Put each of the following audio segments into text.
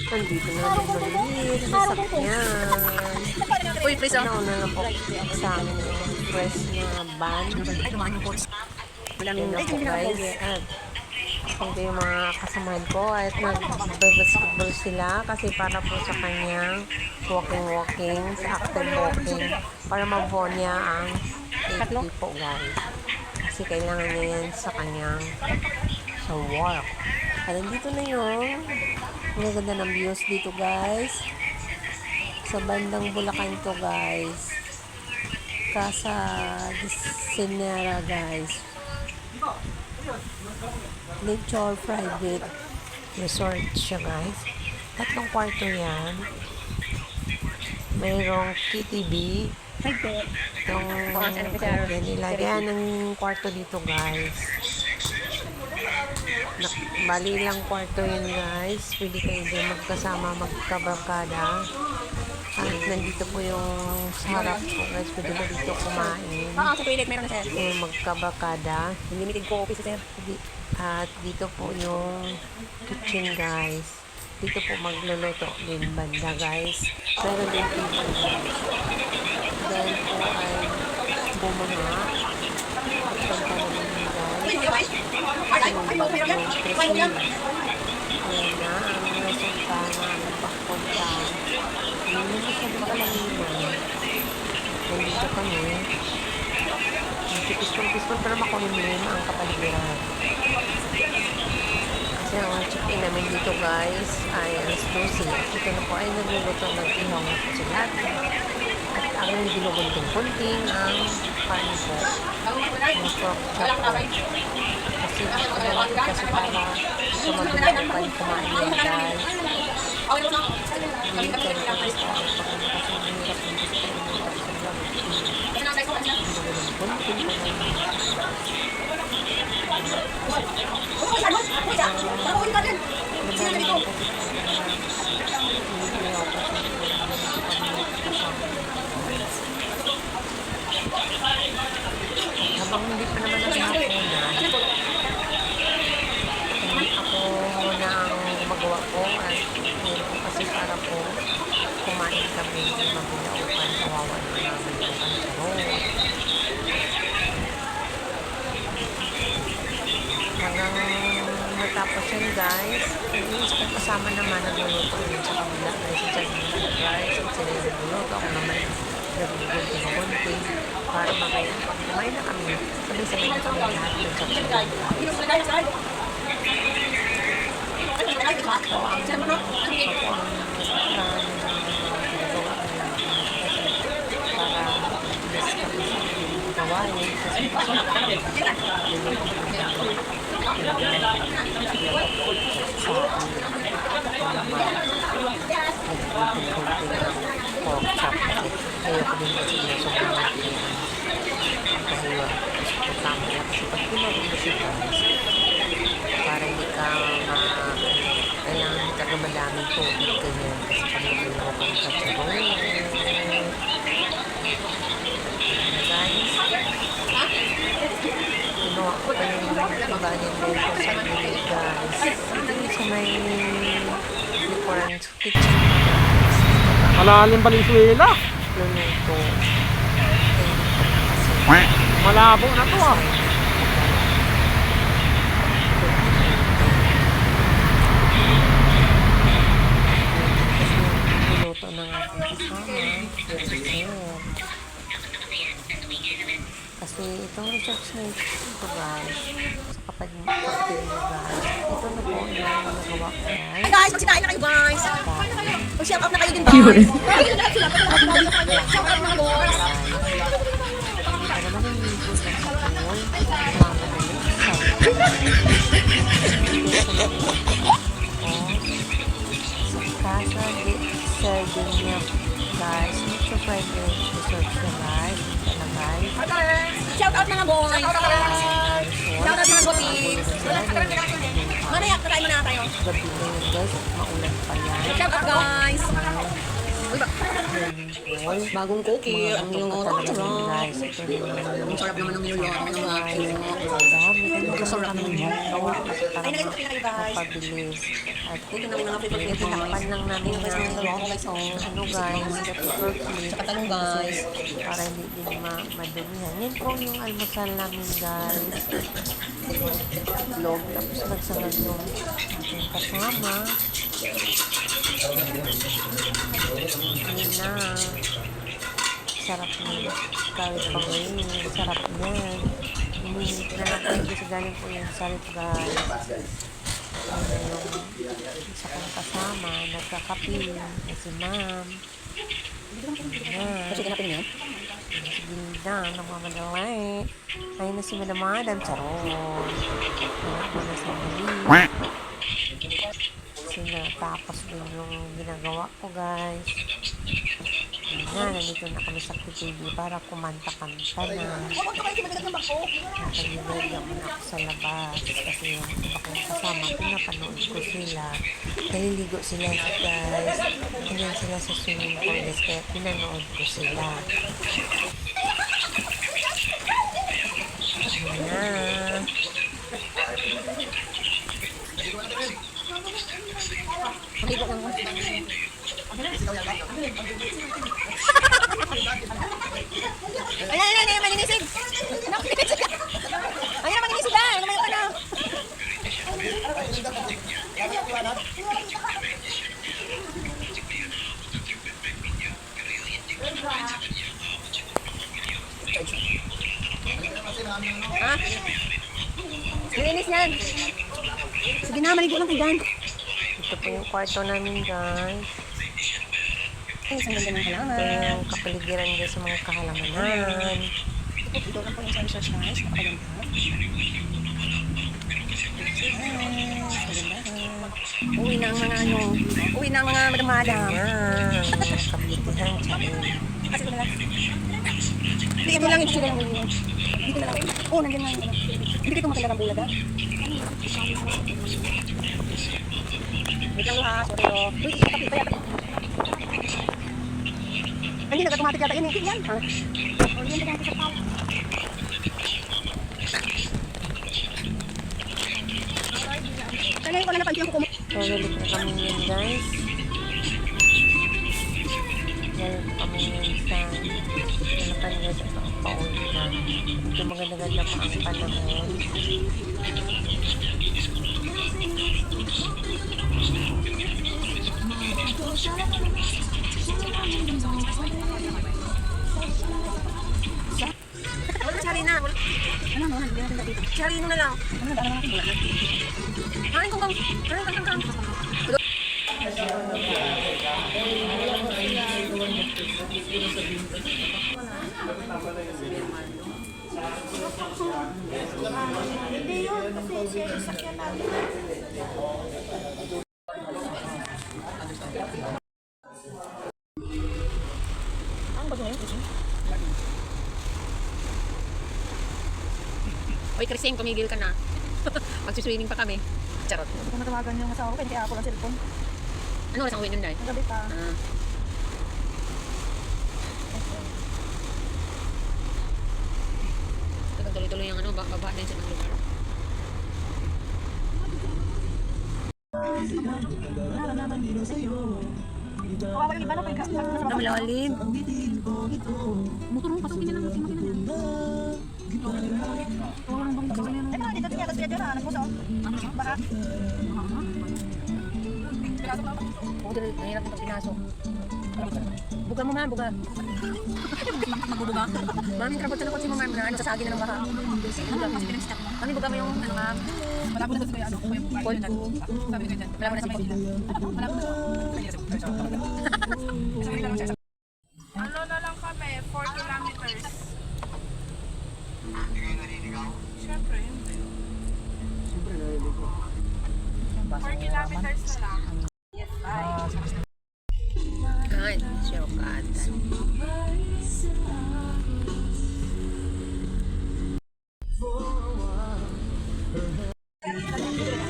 Nandito na rin maliit sa sasakyan. Uy, please, oh. Nauna na po sa amin yung fresh na van. Ay, dumaan yung coach. Yun na po guys. At ito yung mga kasamahan ko at nag-basketball sila kasi para po sa kanyang walking sa active walking para mabuo niya ang AP po guys. Kasi kailangan niya yan sa kanyang sa work. At nandito na yung ang ganda ng views dito guys. Sa bandang Bulacan to guys. Casa Disenera guys. Nature private resort siya guys. 3 kwarto yan. Mayroong KTV. Itong nilagyan ng kwarto dito guys. Bali lang kwarto yun guys. Pwede kayo din magkasama, magkabarkada. At nandito po yung sa harap po guys. Pwede na dito kumain. Sa toilet meron na, sir. Yung magkabarkada. Unlimited coffee, sir. At dito po yung kitchen guys. Dito po magluluto din banda guys. Pero din po dahil po ay bumaha. Pagpunta namin guys. Yung bagyong Christine. Ayan na ang resulta ng pagpunta. Hindi na masyadong kalaliman. Nandito kami. Pispon pero makulimlim ang kapaligiran. Kasi ang check-in namin dito guys ay alas 12. Ito na po ay nagluluto ng ihaw na po sila. At ang ginugunting kunting ang pan po. Ang pork chop po. Kasi gusto na natin kasi para sumabili ang pan kumain yan guys. Hindi tayo pa gusto ang pagkakas kasi mahirap yung gusto yung kunting po habang hindi pa naman ang hapunan, hindi ako muna ang gumagawa ko at kasi para po kumain kami ng mabilaukan, kawawan na namin ang kansarong. Hanggang matapos yan guys, yung kasama naman nagluluto yun sa kabila guys, sa dito guys, at sila yung nagluluto, ako naman nagbibigil para makaya pag kumain na kami, sabay-sabay na kami lahat yung sa kabila guys. So ang ginagawa para bilis kami sa gawain kasi pork chop kasi ayoko din kasi na sobrang laki kahiwa kasi tama lang kasi pag pinarong mo siya guys para hindi ka kailangan hindi ka gumadaming tubig ganyan kasi pag nagulong ka sa tsarong guys ginawa ko pa yung ibanin din ko sa gilid guys ito yung sa may likuran kitchen Malalim Valenzuela. luluto Malabo na to ah. luluto ng aking kasama kasi itong church na ito guys kapag mag-cocktail mo guys ito na po yung nagawa ko Hey guys guys, magsinain na kayo guys. Mag-shout out na kayo din guys. Shout out na boys. para naman yung ligo ng sapol mamadali sa Casa de Sardinia guys ito private resort siya guys ito na guys Shout out na boys. Shout out mga boys. Manayak, kakain mo na tayo. gabi na yun guys at maulan pa yan Shout out guys. Bagong cookie. Ang nilungot. Ang sarap. Guys, ito naman. Ang sarap naman ng nilungot. Ang mga nilungot. Masarap naman yun. Ay, nalagay ko kayo guys. Mapabilis. At Dito namin mga favorite nito. tinakpan lang namin Guys, ang nilungot guys. ano guys, the pepper flake. Sa katanong guys. Para hindi din madumihan. Yan po yung almusal namin guys. Log. Tapos nagsangag yung aking kasama. Yun na. Sarap na. Kahit pang ngayon. Sarap yan. Hinihinit na lang kayo kasi galing po yung salt guys. Yung isa kong kasama, nagkakape na si ma'am. Kasi natin yan. Si Gilda, namamadalay. Ayun na si Madam Charon. Anak mo na sa mali. Tapos din yung ginagawa ko guys. Ayan, nandito na kami sa KTV para kumanta-kanta na. Nakalimutan mo na ako sa labas kasi yung iba kong kasama, pinapanood ko sila. Naliligo sila guys. Ganyan sila sa swimming pool guys, kaya pinanood ko sila. Ayan. Ayan, maninisig. Ayan, maninisig ka. Lumayo ka na. Ha? Linis yan. Sige na, maligo lang kayo. Ito po yung kwarto namin guys. Ay, isang ganda ng Ito halaman. yung kapaligiran guys sa mga kahalamanan. Ito lang po yung sensors guys. Uwi na ang mga ano. Uwi na ang mga madam-madam. Ayan, kapaligiran charin. Kasi ko na lang. Hindi, ito lang. Ito lang. Dito na lang. Oo, nandiyan nga yung ano. Hindi ko matalaga ang bulag ha. Wait lang ha. Sorry o. Uy, kapit pa yata. Hindi, nag-automatic yata yun eh. Yan ha. O, yan ba sa pao. Kaya ko na napansin ko Nagalit na kami yun guys. Galit kami yun sa hanapan guys at ang pauwi na. Ito maganda-ganda pa ang panahon. Sari na. Ano mo? Sari na lang. Ano na lang bulan. Kain kong. Hindi yun. Kasi siya sakyan namin. Ang bago yun. Oy, Christine, kumigil ka na. Magsuswimming pa kami. Charot. Kung natawagan yung asawa ko, hindi ako lang cellphone. Ano oras ang uwi nun, Day? Magabi pa. Tuloy-tuloy yung ano, baba din sa mga lugar. Kawawa yung iba na pag Ang malalim. motor mo, pasok din niya ng makina niya. Kawawa ng bang kasi niya. Ay, dito niya, tapos niya dyan, nagpuso. Baka. Oo, dito, nahirap nito pinasok. Buga mo, ma'am, buga. Magbubuga? Maming krabot sa lakot si ma'am na ano, sasagi na ng baha. Mami, buga mo yung ano, ma'am. Wala ko na sa ano, ko yung Cold ko. sabi ko dyan. Wala mo na si Cold. Wala ko na. Ano na lang kami, 4 kilometers. Siyempre, hindi. 4 kilometers na lang. Yes, bye. Kain, siyokatan.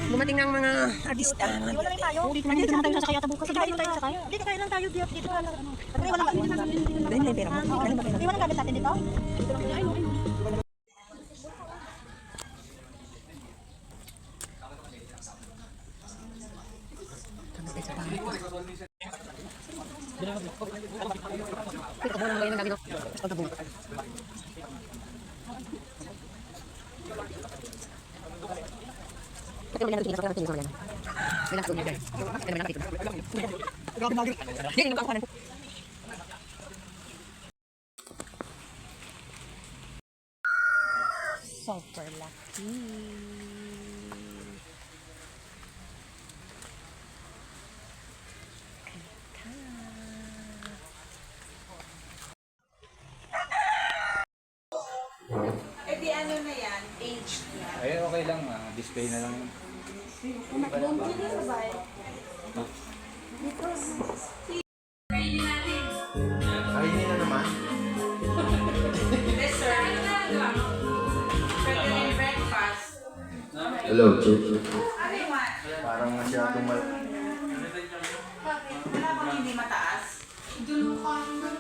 Dumating ng mga artista. Wala lang tayo. Dito naman tayo sasakay ata bukas. Kaya lang tayo sasakay. Dito kaya lang tayo dito. Pero wala gamit. Dahil may pera mo. Iwan ang gamit natin dito. Dito lang tayo. Ito mo lang ngayon ang gabi no. Ito bunga. Ito mo lang dito sa kanila yan. May nasa dulo. Ito naman dito. Grabe Margaret. Hindi naman ako. Super lucky. Eh di ano na yan, aged na. Ay, okay lang. Display na lang yun. Kainin na naman. Yes, sir. Ano na lang? Pwede rin breakfast. Hello, Chief. Ano yung mga? Parang masyadong Wala bang hindi mataas? Dulukan.